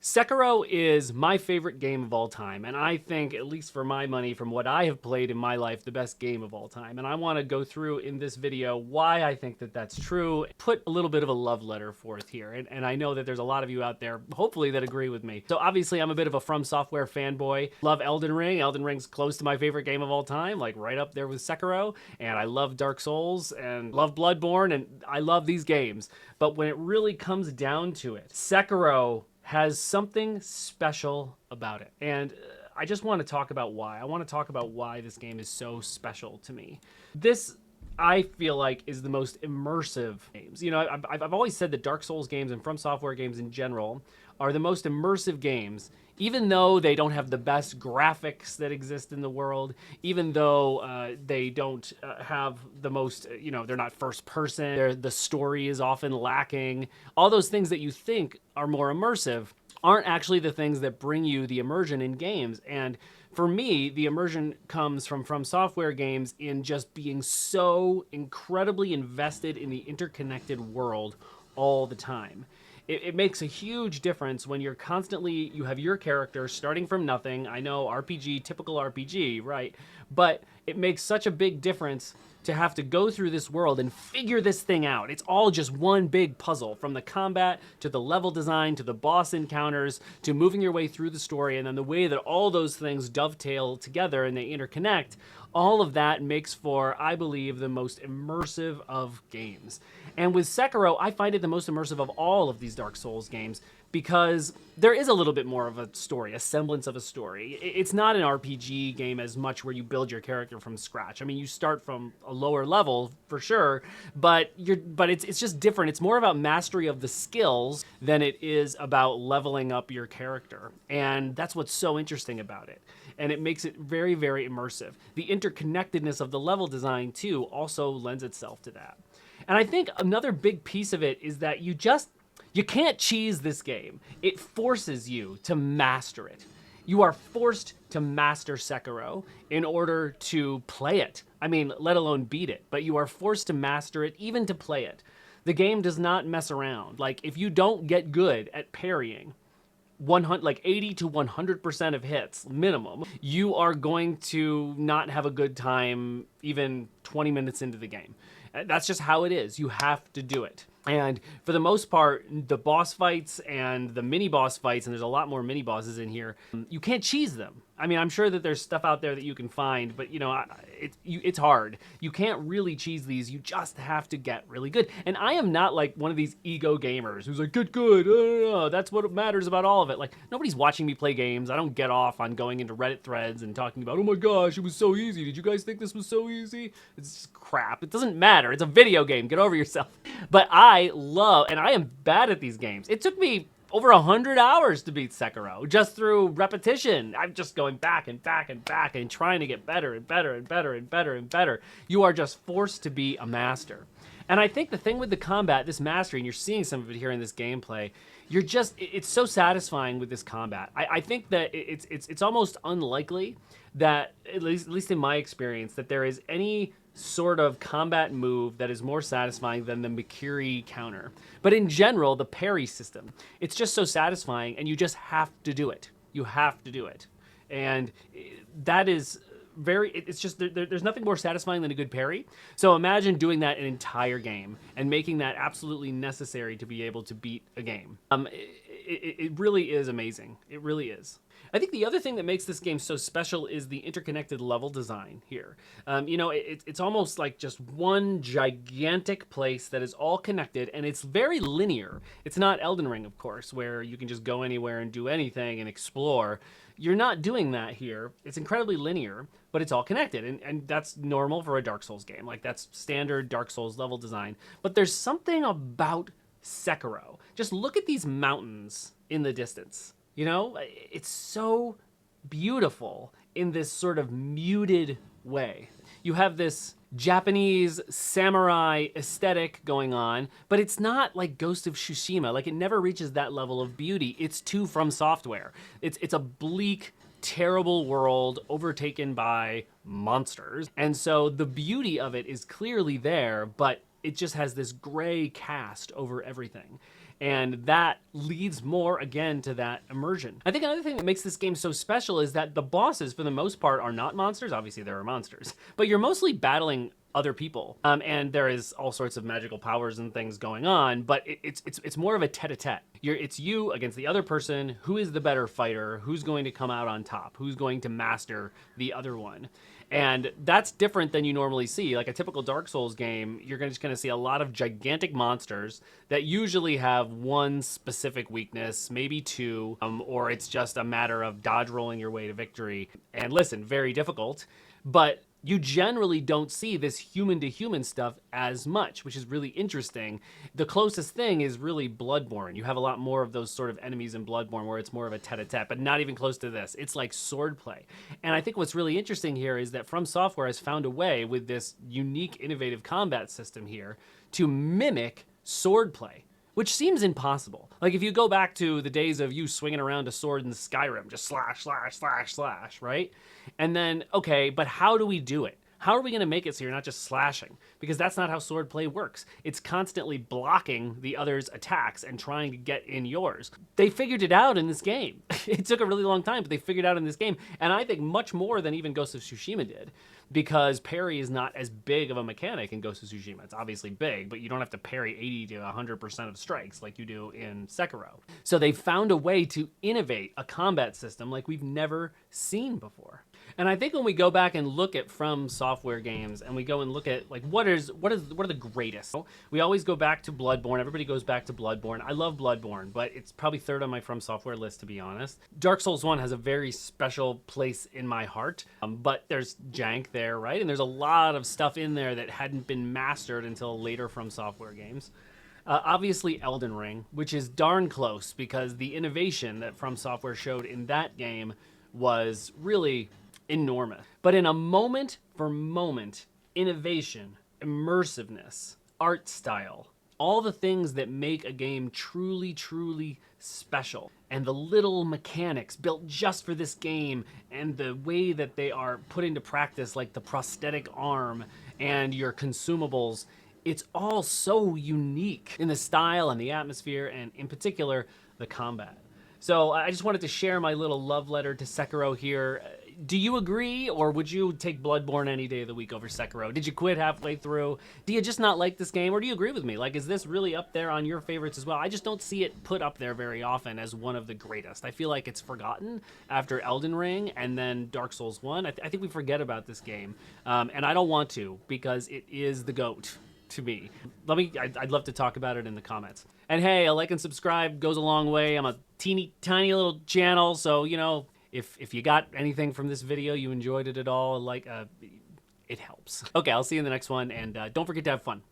Sekiro is my favorite game of all time, and I think, at least for my money, from what I have played in my life, the best game of all time. And I want to go through in this video why I think that that's true, put a little bit of a love letter forth here. And I know that there's a lot of you out there, hopefully, that agree with me. So obviously, I'm a bit of a From Software fanboy. Love Elden Ring. Elden Ring's close to my favorite game of all time, like right up there with Sekiro. And I love Dark Souls and love Bloodborne, and I love these games. But when it really comes down to it, Sekiro has something special about it. And I just want to talk about why. I want to talk about why this game is so special to me. This, I feel like, is the most immersive games. You know, I've always said that Dark Souls games and From Software games in general are the most immersive games, even though they don't have the best graphics that exist in the world, even though they don't have the most, they're not first person, the story is often lacking. All those things that you think are more immersive aren't actually the things that bring you the immersion in games. And for me, the immersion comes from Software games in just being so incredibly invested in the interconnected world all the time. It makes a huge difference when you're constantly, you have your character starting from nothing. I know RPG, typical RPG, right? But it makes such a big difference to have to go through this world and figure this thing out. It's all just one big puzzle, from the combat to the level design to the boss encounters to moving your way through the story, and then the way that all those things dovetail together and they interconnect. All of that makes for, I believe, the most immersive of games. And with Sekiro, I find it the most immersive of all of these Dark Souls games because there is a little bit more of a story, a semblance of a story. It's not an RPG game as much where you build your character from scratch. I mean, you start from a lower level for sure, but it's just different. It's more about mastery of the skills than it is about leveling up your character. And that's what's so interesting about it. And it makes it very, very immersive. The interconnectedness of the level design, too, also lends itself to that. And I think another big piece of it is that you can't cheese this game. It forces you to master it. You are forced to master Sekiro in order to play it. I mean, let alone beat it, but you are forced to master it, even to play it. The game does not mess around. Like, if you don't get good at parrying, 80 to 100% of hits minimum, you are going to not have a good time even 20 minutes into the game. That's just how it is. You have to do it. And for the most part, the boss fights and the mini boss fights, and there's a lot more mini bosses in here, you can't cheese them. I mean, I'm sure that there's stuff out there that you can find, but it's hard. You can't really cheese these. You just have to get really good. And I am not like one of these ego gamers who's like, get good. That's what matters about all of it. Like, nobody's watching me play games. I don't get off on going into Reddit threads and talking about, oh my gosh, it was so easy. Did you guys think this was so easy? It's just crap. It doesn't matter. It's a video game. Get over yourself. But I love, and I am bad at these games. It took me over 100 hours to beat Sekiro, just through repetition. I'm just going back and back and back and trying to get better and better and better and better and better. You are just forced to be a master. And I think the thing with the combat, this mastery, and you're seeing some of it here in this gameplay, it's so satisfying with this combat. I think that it's almost unlikely that, at least in my experience, that there is any sort of combat move that is more satisfying than the Mikiri counter. But in general, the parry system, it's just so satisfying, and you just have to do it. You have to do it. And that is it's just, there's nothing more satisfying than a good parry. So imagine doing that an entire game and making that absolutely necessary to be able to beat a game. It really is amazing. It really is. I think the other thing that makes this game so special is the interconnected level design here. It's almost like just one gigantic place that is all connected, and it's very linear. It's not Elden Ring, of course, where you can just go anywhere and do anything and explore. You're not doing that here. It's incredibly linear, but it's all connected, and that's normal for a Dark Souls game. Like, that's standard Dark Souls level design. But there's something about Sekiro. Just look at these mountains in the distance. You know, it's so beautiful in this sort of muted way. You have this Japanese samurai aesthetic going on, but it's not like Ghost of Tsushima. Like, it never reaches that level of beauty. It's too From Software. It's a bleak, terrible world overtaken by monsters. And so the beauty of it is clearly there, but it just has this gray cast over everything. And that leads more, again, to that immersion. I think another thing that makes this game so special is that the bosses, for the most part, are not monsters. Obviously, there are monsters. But you're mostly battling other people. And there is all sorts of magical powers and things going on, but it's more of a tete-a-tete. It's you against the other person. Who is the better fighter? Who's going to come out on top? Who's going to master the other one? And that's different than you normally see. Like a typical Dark Souls game, you're just going to see a lot of gigantic monsters that usually have one specific weakness, maybe two, or it's just a matter of dodge rolling your way to victory. And listen, very difficult, but you generally don't see this human-to-human stuff as much, which is really interesting. The closest thing is really Bloodborne. You have a lot more of those sort of enemies in Bloodborne where it's more of a tete-a-tete, but not even close to this. It's like swordplay. And I think what's really interesting here is that From Software has found a way with this unique, innovative combat system here to mimic swordplay, which seems impossible. Like if you go back to the days of you swinging around a sword in Skyrim, just slash, slash, slash, slash, right? And then, okay, but how do we do it? How are we going to make it so you're not just slashing? Because that's not how swordplay works. It's constantly blocking the other's attacks and trying to get in yours. They figured it out in this game. It took a really long time, but they figured it out in this game. And I think much more than even Ghost of Tsushima did, because parry is not as big of a mechanic in Ghost of Tsushima. It's obviously big, but you don't have to parry 80 to 100% of strikes like you do in Sekiro. So they found a way to innovate a combat system like we've never seen before. And I think when we go back and look at From Software games and we go and look at like what are the greatest, we always go back to Bloodborne. Everybody goes back to Bloodborne. I love Bloodborne, but it's probably third on my From Software list, to be honest. Dark Souls 1 has a very special place in my heart, but there's jank there, right? And there's a lot of stuff in there that hadn't been mastered until later From Software games. Obviously Elden Ring, which is darn close because the innovation that From Software showed in that game was really enormous. But in a moment for moment innovation, immersiveness, art style, all the things that make a game truly, truly special, and the little mechanics built just for this game, and the way that they are put into practice, like the prosthetic arm and your consumables, it's all so unique in the style and the atmosphere, and in particular, the combat. So I just wanted to share my little love letter to Sekiro here. Do you agree, or would you take Bloodborne any day of the week over Sekiro? Did you quit halfway through? Do you just not like this game, or do you agree with me? Like, is this really up there on your favorites as well? I just don't see it put up there very often as one of the greatest. I feel like it's forgotten after Elden Ring and then Dark Souls 1. I think we forget about this game, and I don't want to, because it is the GOAT to me. I'd love to talk about it in the comments. And hey, a like and subscribe goes a long way. I'm a teeny tiny little channel, so you know, if you got anything from this video, you enjoyed it at all, like it helps. Okay, I'll see you in the next one, and don't forget to have fun.